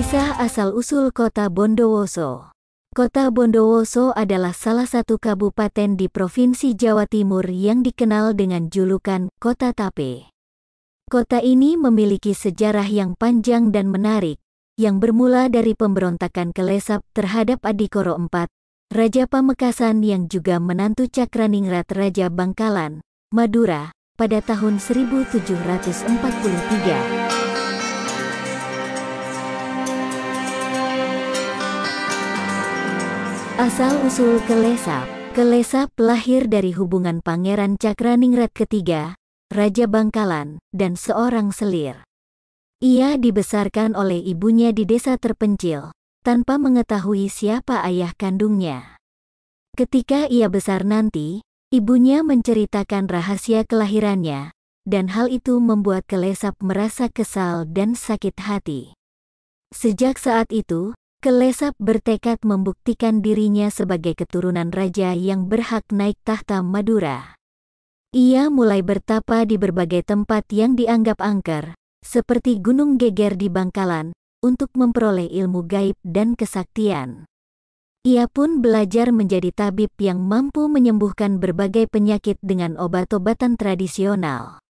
Kisah asal-usul Kota Bondowoso. Kota Bondowoso adalah salah satu kabupaten di Provinsi Jawa Timur yang dikenal dengan julukan Kota Tape. Kota ini memiliki sejarah yang panjang dan menarik, yang bermula dari pemberontakan Kelesap terhadap Adikoro IV, Raja Pamekasan yang juga menantu Cakraningrat Raja Bangkalan, Madura, pada tahun 1743. Asal-usul Kelesap. Kelesap lahir dari hubungan Pangeran Cakraningrat III, Raja Bangkalan, dan seorang selir. Ia dibesarkan oleh ibunya di desa terpencil, tanpa mengetahui siapa ayah kandungnya. Ketika ia besar nanti, ibunya menceritakan rahasia kelahirannya, dan hal itu membuat Kelesap merasa kesal dan sakit hati. Sejak saat itu, Kelesap bertekad membuktikan dirinya sebagai keturunan raja yang berhak naik tahta Madura. Ia mulai bertapa di berbagai tempat yang dianggap angker, seperti Gunung Geger di Bangkalan, untuk memperoleh ilmu gaib dan kesaktian. Ia pun belajar menjadi tabib yang mampu menyembuhkan berbagai penyakit dengan obat-obatan tradisional.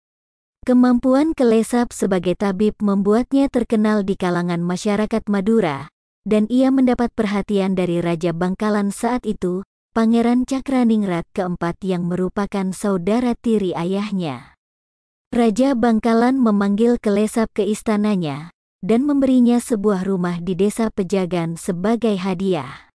Kemampuan Kelesap sebagai tabib membuatnya terkenal di kalangan masyarakat Madura, dan ia mendapat perhatian dari Raja Bangkalan saat itu, Pangeran Cakraningrat keempat yang merupakan saudara tiri ayahnya. Raja Bangkalan memanggil Kelesap ke istananya, dan memberinya sebuah rumah di desa Pejagan sebagai hadiah.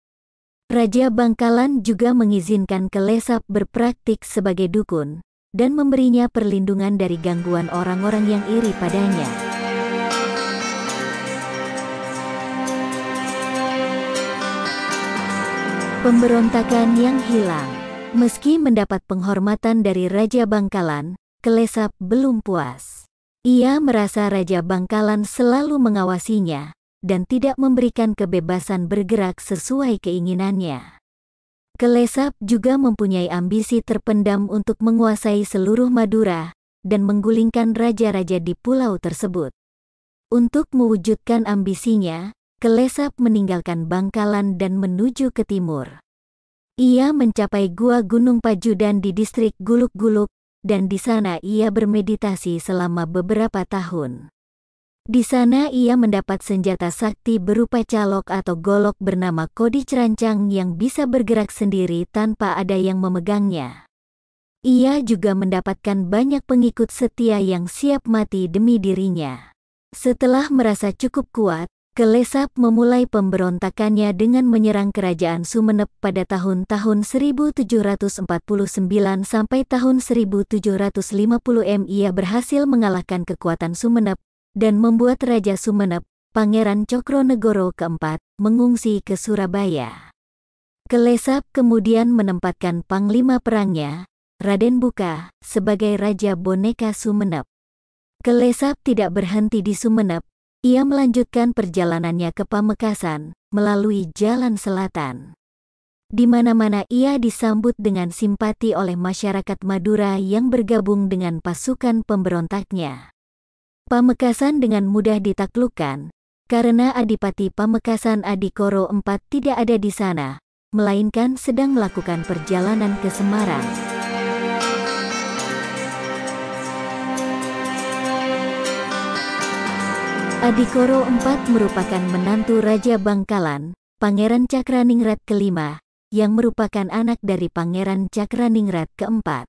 Raja Bangkalan juga mengizinkan Kelesap berpraktik sebagai dukun, dan memberinya perlindungan dari gangguan orang-orang yang iri padanya. Pemberontakan yang hilang. Meski mendapat penghormatan dari Raja Bangkalan, Kelesap belum puas. Ia merasa Raja Bangkalan selalu mengawasinya, dan tidak memberikan kebebasan bergerak sesuai keinginannya. Kelesap juga mempunyai ambisi terpendam untuk menguasai seluruh Madura, dan menggulingkan raja-raja di pulau tersebut. Untuk mewujudkan ambisinya, Kelesap meninggalkan Bangkalan dan menuju ke timur. Ia mencapai Gua Gunung Pajudan di distrik Guluk-Guluk, dan di sana ia bermeditasi selama beberapa tahun. Di sana ia mendapat senjata sakti berupa calok atau golok bernama Kodi Cerancang yang bisa bergerak sendiri tanpa ada yang memegangnya. Ia juga mendapatkan banyak pengikut setia yang siap mati demi dirinya. Setelah merasa cukup kuat, Kelesap memulai pemberontakannya dengan menyerang kerajaan Sumenep pada tahun-tahun 1749 sampai tahun 1750 Ia berhasil mengalahkan kekuatan Sumenep, dan membuat Raja Sumenep, Pangeran Cokronegoro keempat, mengungsi ke Surabaya. Kelesap kemudian menempatkan panglima perangnya, Raden Buka, sebagai Raja Boneka Sumenep. Kelesap tidak berhenti di Sumenep. Ia melanjutkan perjalanannya ke Pamekasan, melalui Jalan Selatan. Di mana-mana ia disambut dengan simpati oleh masyarakat Madura yang bergabung dengan pasukan pemberontaknya. Pamekasan dengan mudah ditaklukkan, karena Adipati Pamekasan Adikoro IV tidak ada di sana, melainkan sedang melakukan perjalanan ke Semarang. Adikoro IV merupakan menantu Raja Bangkalan, Pangeran Cakraningrat kelima, yang merupakan anak dari Pangeran Cakraningrat keempat.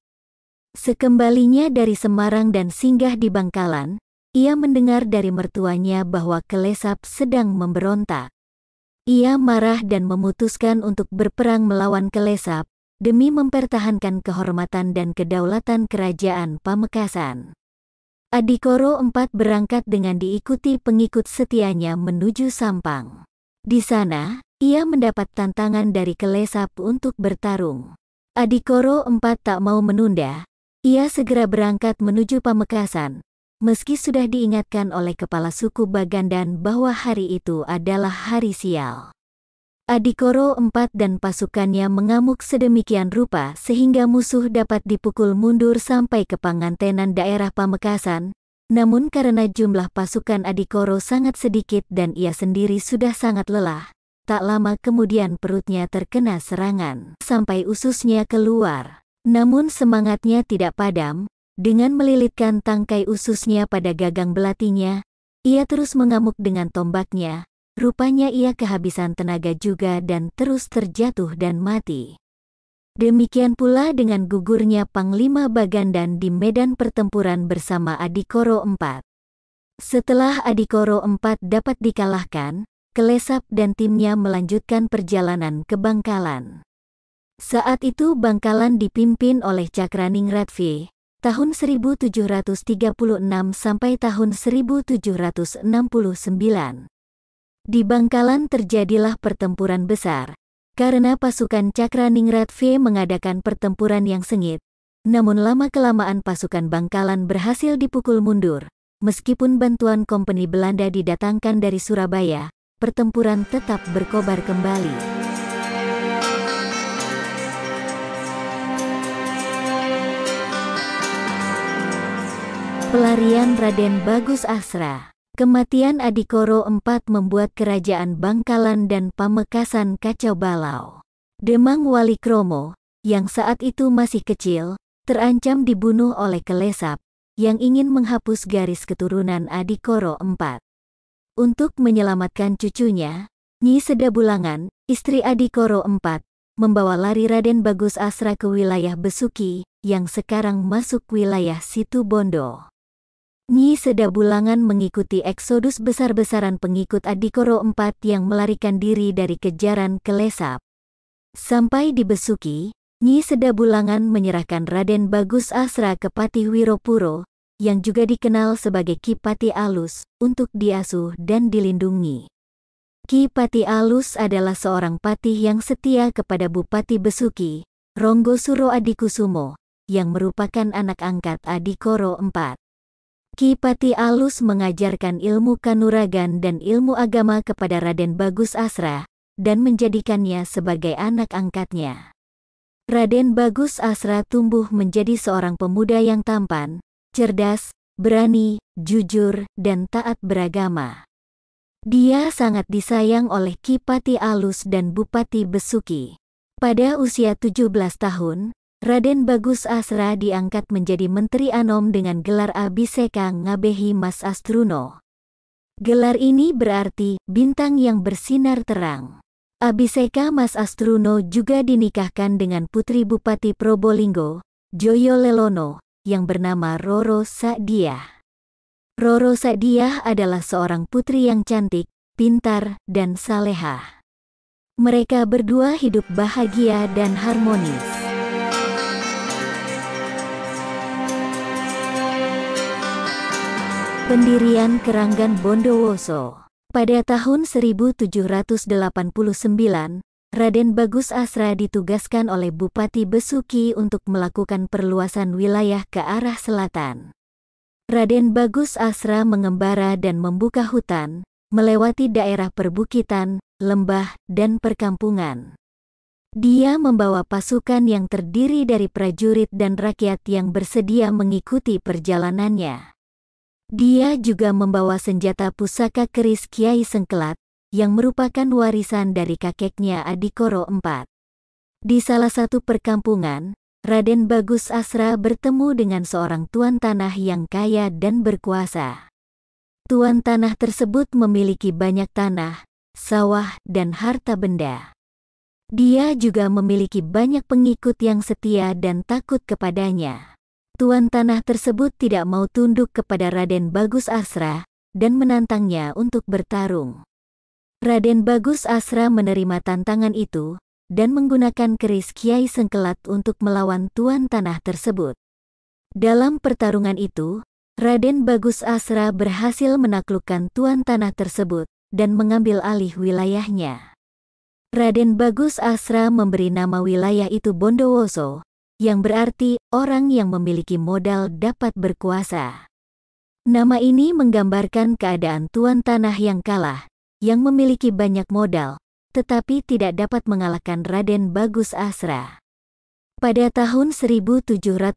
Sekembalinya dari Semarang dan singgah di Bangkalan, ia mendengar dari mertuanya bahwa Kelesap sedang memberontak. Ia marah dan memutuskan untuk berperang melawan Kelesap, demi mempertahankan kehormatan dan kedaulatan kerajaan Pamekasan. Adikoro IV berangkat dengan diikuti pengikut setianya menuju Sampang. Di sana, ia mendapat tantangan dari Kelesap untuk bertarung. Adikoro IV tak mau menunda. Ia segera berangkat menuju Pamekasan, meski sudah diingatkan oleh kepala suku Bagandan bahwa hari itu adalah hari sial. Adikoro IV dan pasukannya mengamuk sedemikian rupa sehingga musuh dapat dipukul mundur sampai ke pengantenan daerah Pamekasan, Namun karena jumlah pasukan Adhikara sangat sedikit dan ia sendiri sudah sangat lelah, tak lama kemudian perutnya terkena serangan sampai ususnya keluar. Namun semangatnya tidak padam. Dengan melilitkan tangkai ususnya pada gagang belatinya, ia terus mengamuk dengan tombaknya. Rupanya ia kehabisan tenaga juga dan terus terjatuh dan mati. Demikian pula dengan gugurnya Panglima Bagandan di medan pertempuran bersama Adhikara IV. Setelah Adhikara IV dapat dikalahkan, Kelesap dan timnya melanjutkan perjalanan ke Bangkalan. Saat itu Bangkalan dipimpin oleh Cakraningrat V. Tahun 1736 sampai tahun 1769. Di Bangkalan terjadilah pertempuran besar, karena pasukan Cakraningrat V mengadakan pertempuran yang sengit. Namun lama-kelamaan pasukan Bangkalan berhasil dipukul mundur. Meskipun bantuan kompeni Belanda didatangkan dari Surabaya, pertempuran tetap berkobar kembali. Pelarian Raden Bagus Asra. Kematian Adhikara IV membuat kerajaan Bangkalan dan Pamekasan kacau balau. Demang Walikromo, yang saat itu masih kecil, terancam dibunuh oleh Kelesap, yang ingin menghapus garis keturunan Adhikara IV. Untuk menyelamatkan cucunya, Nyi Sedabulangan, istri Adhikara IV, membawa lari Raden Bagus Asra ke wilayah Besuki, yang sekarang masuk wilayah Situbondo. Nyi Sedabulangan mengikuti eksodus besar-besaran pengikut Adhikara IV yang melarikan diri dari kejaran Kelesap. Sampai di Besuki, Nyi Sedabulangan menyerahkan Raden Bagus Asra ke Patih Wiropuro, yang juga dikenal sebagai Ki Pati Alus, untuk diasuh dan dilindungi. Ki Pati Alus adalah seorang patih yang setia kepada Bupati Besuki, Ronggo Suro Adikusumo, yang merupakan anak angkat Adhikara IV. Ki Pati Alus mengajarkan ilmu kanuragan dan ilmu agama kepada Raden Bagus Asra, dan menjadikannya sebagai anak angkatnya. Raden Bagus Asra tumbuh menjadi seorang pemuda yang tampan, cerdas, berani, jujur, dan taat beragama. Dia sangat disayang oleh Ki Pati Alus dan Bupati Besuki. Pada usia 17 tahun, Raden Bagus Asra diangkat menjadi Menteri Anom dengan gelar Abhiseka Ngabehi Mas Astruno. Gelar ini berarti bintang yang bersinar terang. Abhiseka Mas Astruno juga dinikahkan dengan putri Bupati Probolinggo, Joyo Lelono, yang bernama Roro Sa'diah. Roro Sa'diah adalah seorang putri yang cantik, pintar, dan salehah. Mereka berdua hidup bahagia dan harmonis. Pendirian Keranggan Bondowoso. Pada tahun 1789, Raden Bagus Asra ditugaskan oleh Bupati Besuki untuk melakukan perluasan wilayah ke arah selatan. Raden Bagus Asra mengembara dan membuka hutan, melewati daerah perbukitan, lembah, dan perkampungan. Dia membawa pasukan yang terdiri dari prajurit dan rakyat yang bersedia mengikuti perjalanannya. Dia juga membawa senjata pusaka keris Kiai Sengkelat, yang merupakan warisan dari kakeknya Adhikara IV. Di salah satu perkampungan, Raden Bagus Asra bertemu dengan seorang tuan tanah yang kaya dan berkuasa. Tuan tanah tersebut memiliki banyak tanah, sawah, dan harta benda. Dia juga memiliki banyak pengikut yang setia dan takut kepadanya. Tuan tanah tersebut tidak mau tunduk kepada Raden Bagus Asra, dan menantangnya untuk bertarung. Raden Bagus Asra menerima tantangan itu, dan menggunakan keris Kiai Sengkelat untuk melawan tuan tanah tersebut. Dalam pertarungan itu, Raden Bagus Asra berhasil menaklukkan tuan tanah tersebut, dan mengambil alih wilayahnya. Raden Bagus Asra memberi nama wilayah itu Bondowoso, yang berarti orang yang memiliki modal dapat berkuasa. Nama ini menggambarkan keadaan tuan tanah yang kalah, yang memiliki banyak modal, tetapi tidak dapat mengalahkan Raden Bagus Asra. Pada tahun 1794,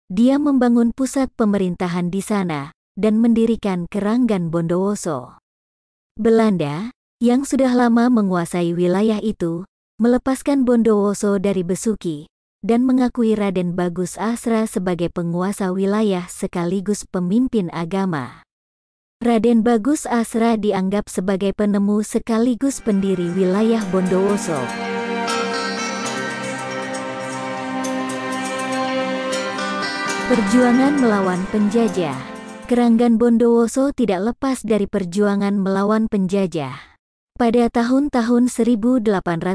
dia membangun pusat pemerintahan di sana dan mendirikan Keranggan Bondowoso. Belanda, yang sudah lama menguasai wilayah itu, melepaskan Bondowoso dari Besuki dan mengakui Raden Bagus Asra sebagai penguasa wilayah sekaligus pemimpin agama. Raden Bagus Asra dianggap sebagai penemu sekaligus pendiri wilayah Bondowoso. Perjuangan melawan penjajah. Keranggan Bondowoso tidak lepas dari perjuangan melawan penjajah. Pada tahun-tahun 1825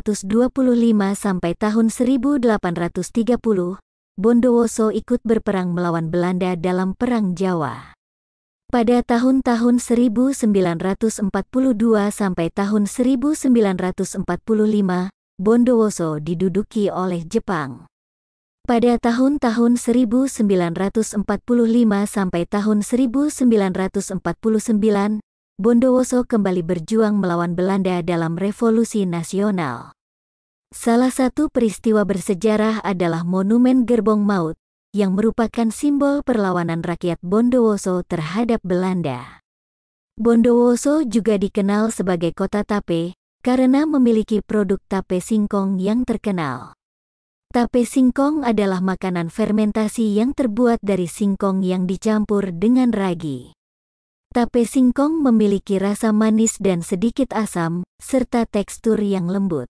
sampai tahun 1830, Bondowoso ikut berperang melawan Belanda dalam Perang Jawa. Pada tahun-tahun 1942 sampai tahun 1945, Bondowoso diduduki oleh Jepang. Pada tahun-tahun 1945 sampai tahun 1949, Bondowoso kembali berjuang melawan Belanda dalam Revolusi Nasional. Salah satu peristiwa bersejarah adalah Monumen Gerbong Maut, yang merupakan simbol perlawanan rakyat Bondowoso terhadap Belanda. Bondowoso juga dikenal sebagai kota tape, karena memiliki produk tape singkong yang terkenal. Tape singkong adalah makanan fermentasi yang terbuat dari singkong yang dicampur dengan ragi. Tape singkong memiliki rasa manis dan sedikit asam, serta tekstur yang lembut.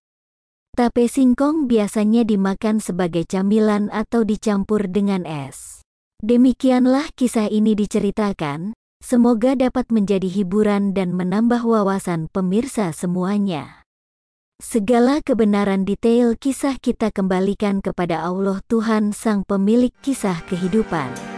Tape singkong biasanya dimakan sebagai camilan atau dicampur dengan es. Demikianlah kisah ini diceritakan, semoga dapat menjadi hiburan dan menambah wawasan pemirsa semuanya. Segala kebenaran detail kisah kita kembalikan kepada Allah Tuhan Sang Pemilik kisah kehidupan.